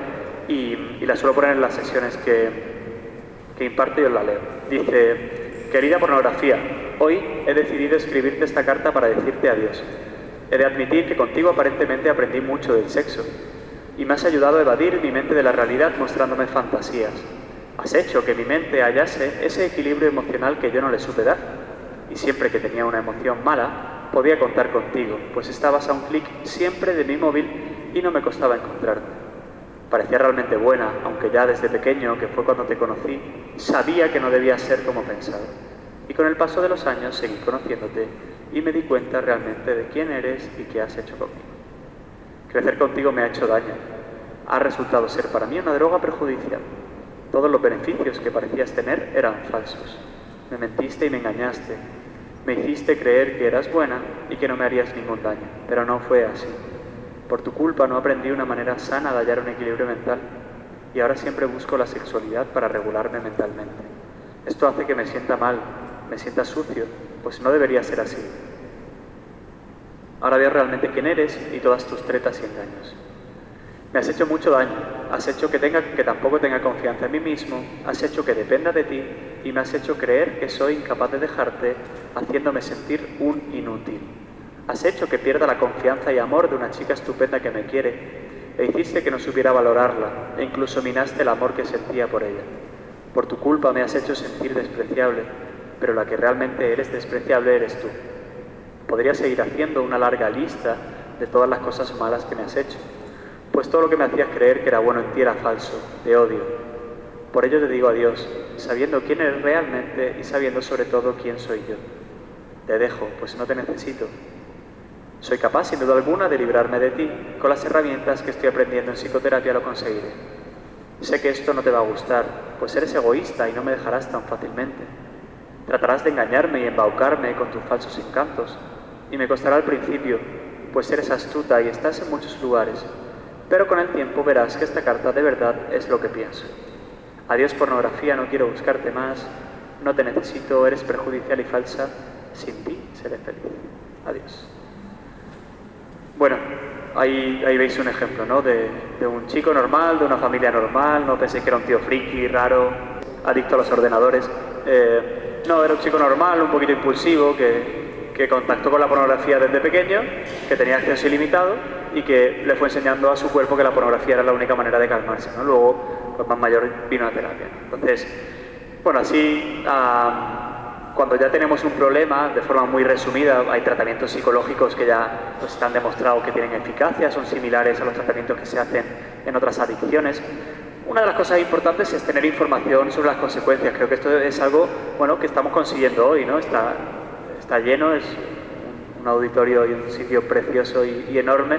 y la suelo poner en las sesiones que imparto y os la leo. Dice: querida pornografía, hoy he decidido escribirte esta carta para decirte adiós. He de admitir que contigo aparentemente aprendí mucho del sexo y me has ayudado a evadir mi mente de la realidad mostrándome fantasías. Has hecho que mi mente hallase ese equilibrio emocional que yo no le supe dar. Y siempre que tenía una emoción mala, podía contar contigo, pues estabas a un clic siempre de mi móvil y no me costaba encontrarte. Parecía realmente buena, aunque ya desde pequeño, que fue cuando te conocí, sabía que no debías ser como pensaba. Y con el paso de los años seguí conociéndote y me di cuenta realmente de quién eres y qué has hecho conmigo. Crecer contigo me ha hecho daño. Ha resultado ser para mí una droga perjudicial. Todos los beneficios que parecías tener eran falsos. Me mentiste y me engañaste. Me hiciste creer que eras buena y que no me harías ningún daño, pero no fue así. Por tu culpa no aprendí una manera sana de hallar un equilibrio mental y ahora siempre busco la sexualidad para regularme mentalmente. Esto hace que me sienta mal, me sienta sucio, pues no debería ser así. Ahora veo realmente quién eres y todas tus tretas y engaños. Me has hecho mucho daño, has hecho que tampoco tenga confianza en mí mismo, has hecho que dependa de ti y me has hecho creer que soy incapaz de dejarte, haciéndome sentir un inútil. Has hecho que pierda la confianza y amor de una chica estupenda que me quiere e hiciste que no supiera valorarla e incluso minaste el amor que sentía por ella. Por tu culpa me has hecho sentir despreciable, pero la que realmente eres despreciable eres tú. Podría seguir haciendo una larga lista de todas las cosas malas que me has hecho, pues todo lo que me hacías creer que era bueno en ti era falso, te odio. Por ello te digo adiós, sabiendo quién eres realmente y sabiendo sobre todo quién soy yo. Te dejo, pues no te necesito. Soy capaz, sin duda alguna, de librarme de ti. Con las herramientas que estoy aprendiendo en psicoterapia lo conseguiré. Sé que esto no te va a gustar, pues eres egoísta y no me dejarás tan fácilmente. Tratarás de engañarme y embaucarme con tus falsos encantos, y me costará al principio, pues eres astuta y estás en muchos lugares. Pero con el tiempo verás que esta carta de verdad es lo que pienso. Adiós pornografía, no quiero buscarte más, no te necesito, eres perjudicial y falsa, sin ti seré feliz. Adiós. Bueno, ahí veis un ejemplo, ¿no? De un chico normal, de una familia normal, no pensé que era un tío friki, raro, adicto a los ordenadores. No, era un chico normal, un poquito impulsivo, que contactó con la pornografía desde pequeño, que tenía acceso ilimitado y que le fue enseñando a su cuerpo que la pornografía era la única manera de calmarse, ¿no? Luego, pues más mayor, vino a terapia. Entonces, bueno, así cuando ya tenemos un problema, de forma muy resumida, hay tratamientos psicológicos que ya pues, están demostrados que tienen eficacia, son similares a los tratamientos que se hacen en otras adicciones. Una de las cosas importantes es tener información sobre las consecuencias. Creo que esto es algo bueno, que estamos consiguiendo hoy, ¿no? Está lleno, es un auditorio y un sitio precioso y enorme,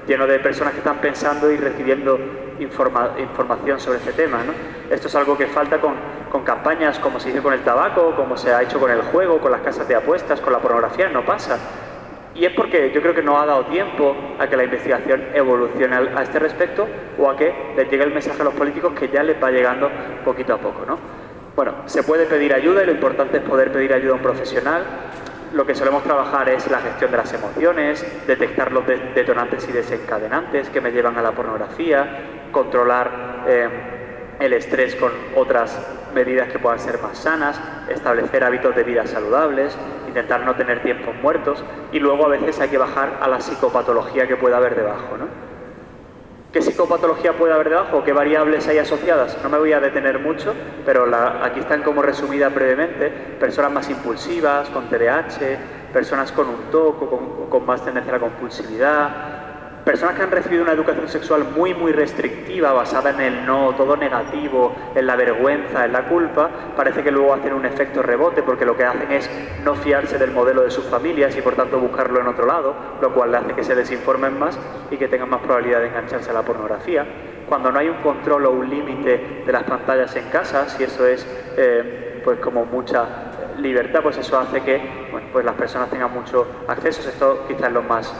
lleno de personas que están pensando y recibiendo información sobre este tema, ¿no? Esto es algo que falta con campañas como se hizo con el tabaco, como se ha hecho con el juego, con las casas de apuestas, con la pornografía, no pasa. Y es porque yo creo que no ha dado tiempo a que la investigación evolucione a este respecto o a que les llegue el mensaje a los políticos que ya les va llegando poquito a poco, ¿no? Bueno, se puede pedir ayuda y lo importante es poder pedir ayuda a un profesional. Lo que solemos trabajar es la gestión de las emociones, detectar los detonantes y desencadenantes que me llevan a la pornografía, controlar el estrés con otras medidas que puedan ser más sanas, establecer hábitos de vida saludables, intentar no tener tiempos muertos y luego a veces hay que bajar a la psicopatología que pueda haber debajo, ¿no? ¿Qué psicopatología puede haber debajo? ¿Qué variables hay asociadas? No me voy a detener mucho, pero aquí están como resumidas brevemente. Personas más impulsivas, con TDAH, personas con un TOC o con más tendencia a la compulsividad, personas que han recibido una educación sexual muy restrictiva, basada en el no, todo negativo, en la vergüenza, en la culpa, parece que luego hacen un efecto rebote porque lo que hacen es no fiarse del modelo de sus familias y por tanto buscarlo en otro lado, lo cual le hace que se desinformen más y que tengan más probabilidad de engancharse a la pornografía. Cuando no hay un control o un límite de las pantallas en casa, si eso es pues como mucha libertad, pues eso hace que bueno, pues las personas tengan mucho acceso. Esto quizás los más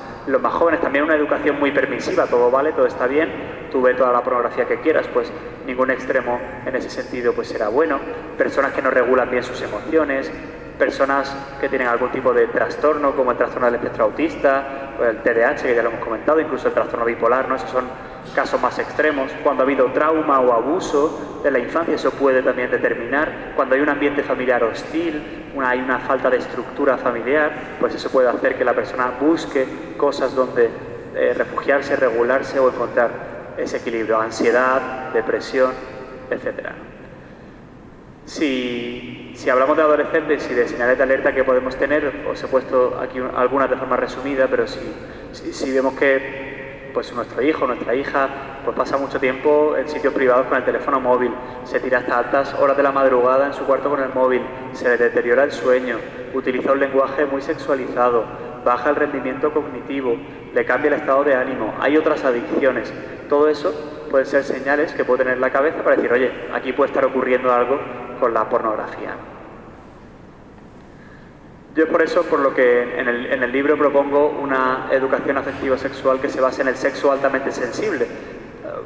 jóvenes. También una educación muy permisiva, todo vale, todo está bien, tú ve toda la pornografía que quieras, pues ningún extremo en ese sentido pues será bueno. Personas que no regulan bien sus emociones, personas que tienen algún tipo de trastorno, como el trastorno del espectro autista, o el TDAH, que ya lo hemos comentado, incluso el trastorno bipolar, ¿no? Esos son casos más extremos. Cuando ha habido trauma o abuso de la infancia, eso puede también determinar. Cuando hay un ambiente familiar hostil, hay una falta de estructura familiar, pues eso puede hacer que la persona busque cosas donde refugiarse, regularse o encontrar ese equilibrio. Ansiedad, depresión, etc. Si hablamos de adolescentes y de señales de alerta que podemos tener, os he puesto aquí algunas de forma resumida, pero si vemos que pues nuestro hijo o nuestra hija pues pasa mucho tiempo en sitios privados con el teléfono móvil, se tira hasta altas horas de la madrugada en su cuarto con el móvil, se le deteriora el sueño, utiliza un lenguaje muy sexualizado, baja el rendimiento cognitivo, le cambia el estado de ánimo, hay otras adicciones, todo eso pueden ser señales que puede tener la cabeza para decir, oye, aquí puede estar ocurriendo algo con la pornografía. Yo es por eso por lo que en el libro propongo una educación afectivo-sexual que se base en el sexo altamente sensible.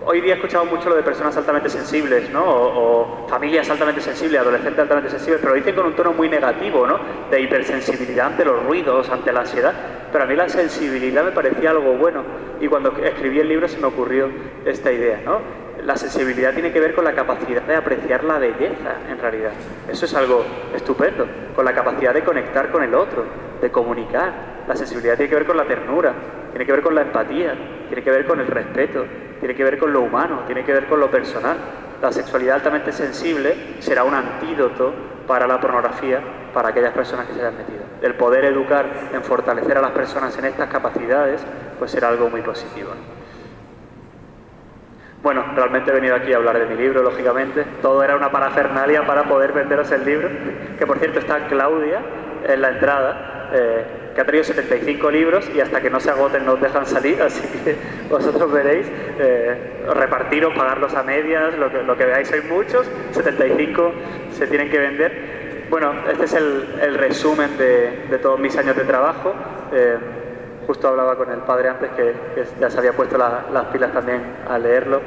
Hoy día he escuchado mucho lo de personas altamente sensibles, ¿no? O familias altamente sensibles, adolescentes altamente sensibles, pero lo dicen con un tono muy negativo, ¿no? De hipersensibilidad ante los ruidos, ante la ansiedad. Pero a mí la sensibilidad me parecía algo bueno y cuando escribí el libro se me ocurrió esta idea, ¿no? La sensibilidad tiene que ver con la capacidad de apreciar la belleza, en realidad. Eso es algo estupendo, con la capacidad de conectar con el otro, de comunicar. La sensibilidad tiene que ver con la ternura, tiene que ver con la empatía, tiene que ver con el respeto, tiene que ver con lo humano, tiene que ver con lo personal. La sexualidad altamente sensible será un antídoto para la pornografía, para aquellas personas que se hayan metido. El poder educar en fortalecer a las personas en estas capacidades, pues será algo muy positivo. Bueno, realmente he venido aquí a hablar de mi libro, lógicamente. Todo era una parafernalia para poder venderos el libro, que por cierto está Claudia en la entrada, que ha traído 75 libros y hasta que no se agoten no os dejan salir, así que vosotros veréis, repartiros, pagarlos a medias, lo que veáis hay muchos, 75 se tienen que vender. Bueno, este es el resumen de todos mis años de trabajo. Justo hablaba con el padre antes que ya se había puesto las pilas también a leerlo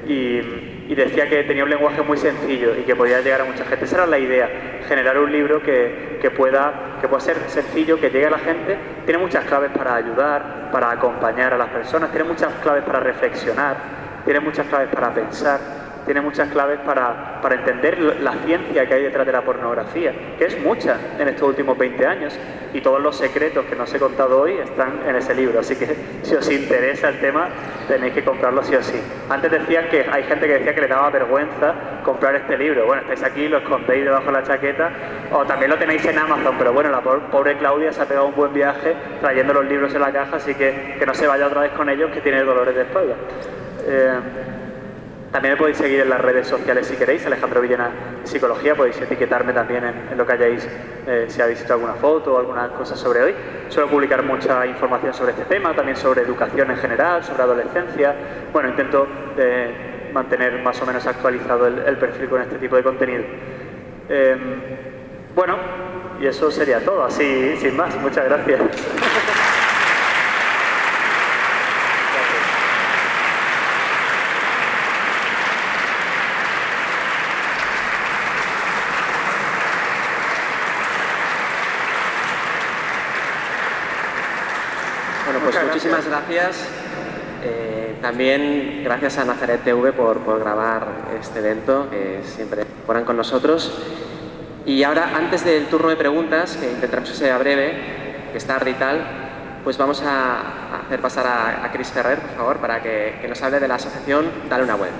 y decía que tenía un lenguaje muy sencillo y que podía llegar a mucha gente. Esa era la idea, generar un libro que pueda ser sencillo, que llegue a la gente. Tiene muchas claves para ayudar, para acompañar a las personas, tiene muchas claves para reflexionar, tiene muchas claves para pensar, tiene muchas claves para entender la ciencia que hay detrás de la pornografía, que es mucha en estos últimos 20 años, y todos los secretos que no os he contado hoy están en ese libro, así que si os interesa el tema tenéis que comprarlo sí o sí. Antes decían que hay gente que decía que le daba vergüenza comprar este libro. Bueno, estáis aquí, lo escondéis debajo de la chaqueta, o también lo tenéis en Amazon, pero bueno, la pobre Claudia se ha pegado un buen viaje trayendo los libros en la caja, así que no se vaya otra vez con ellos, que tiene dolores de espalda. También me podéis seguir en las redes sociales si queréis, Alejandro Villena Psicología, podéis etiquetarme también en lo que hayáis, si habéis visto alguna foto o alguna cosa sobre hoy. Suelo publicar mucha información sobre este tema, también sobre educación en general, sobre adolescencia. Bueno, intento mantener más o menos actualizado el perfil con este tipo de contenido. Bueno, y eso sería todo, así sin más. Muchas gracias. Bueno, pues muchísimas gracias. También gracias a Nazaret TV por grabar este evento, que siempre colaboran con nosotros. Y ahora, antes del turno de preguntas, que intentaremos que sea breve, que está Rital, pues vamos a hacer pasar a Cris Ferrer, por favor, para que nos hable de la asociación Dale una Vuelta.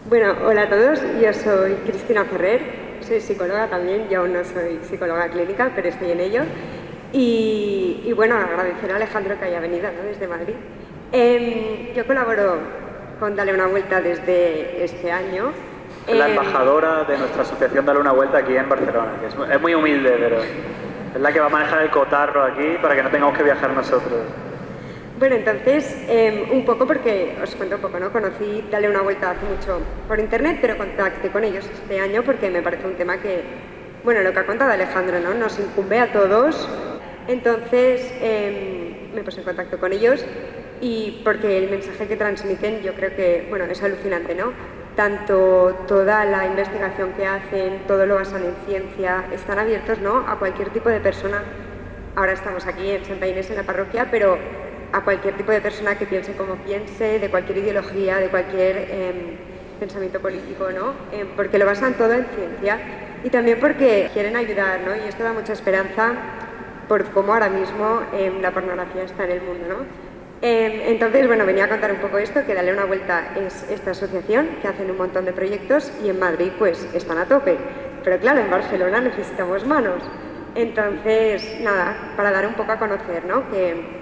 Bueno, hola a todos, yo soy Cristina Ferrer, soy psicóloga también, yo aún no soy psicóloga clínica, pero estoy en ello. Y bueno, agradecer a Alejandro que haya venido, ¿no?, desde Madrid. Yo colaboro con Dale una Vuelta desde este año. La embajadora de nuestra asociación Dale una Vuelta aquí en Barcelona, que es muy humilde, pero es la que va a manejar el cotarro aquí para que no tengamos que viajar nosotros. Bueno, entonces, un poco porque, os cuento un poco, ¿no? Conocí Dale una Vuelta hace mucho por internet, pero contacté con ellos este año porque me parece un tema que, bueno, lo que ha contado Alejandro, ¿no?, nos incumbe a todos. Entonces me puse en contacto con ellos y porque el mensaje que transmiten yo creo que, bueno, es alucinante, ¿no? Tanto toda la investigación que hacen, todo lo basan en ciencia, están abiertos, ¿no?, a cualquier tipo de persona. Ahora estamos aquí en Santa Inés, en la parroquia, pero a cualquier tipo de persona que piense como piense, de cualquier ideología, de cualquier pensamiento político, ¿no? Porque lo basan todo en ciencia y también porque quieren ayudar, ¿no? Y esto da mucha esperanza por cómo ahora mismo la pornografía está en el mundo, ¿no? Entonces, bueno, venía a contar un poco esto, que Dale una Vuelta es esta asociación que hacen un montón de proyectos y en Madrid pues están a tope, pero claro, en Barcelona necesitamos manos. Entonces, nada, para dar un poco a conocer, ¿no?, que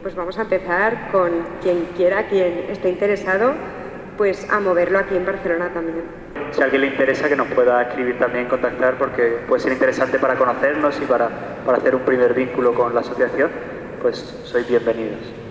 pues vamos a empezar con quien quiera, quien esté interesado, pues a moverlo aquí en Barcelona también. Si a alguien le interesa, que nos pueda escribir también, contactar, porque puede ser interesante para conocernos y para hacer un primer vínculo con la asociación, pues sois bienvenidos.